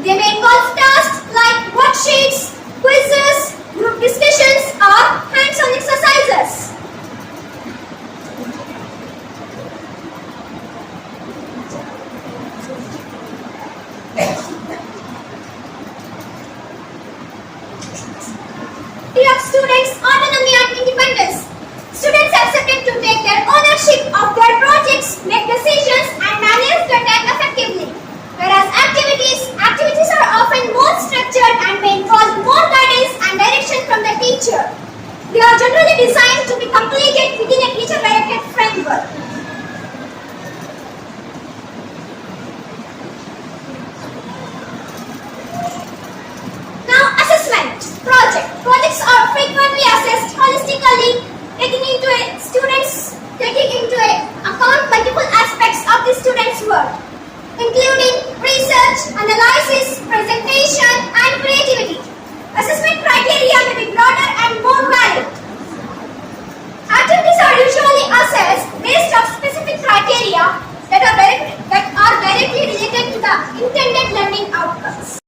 They may involve tasks like worksheets, quizzes, group discussions, or hands-on exercises. Of students' autonomy and independence. Students are accepted to take their ownership of their projects, make decisions, and manage their time effectively. Whereas activities are often more structured and may involve more guidance and direction from the teacher. They are generally designed to be completed within a teacher-directed framework. Now, assessment. Projects are frequently assessed holistically, taking into account multiple aspects of the student's work, including research, analysis, presentation, and creativity. Assessment criteria may be broader and more varied. Activities are usually assessed based on specific criteria that are directly related to the intended learning outcomes.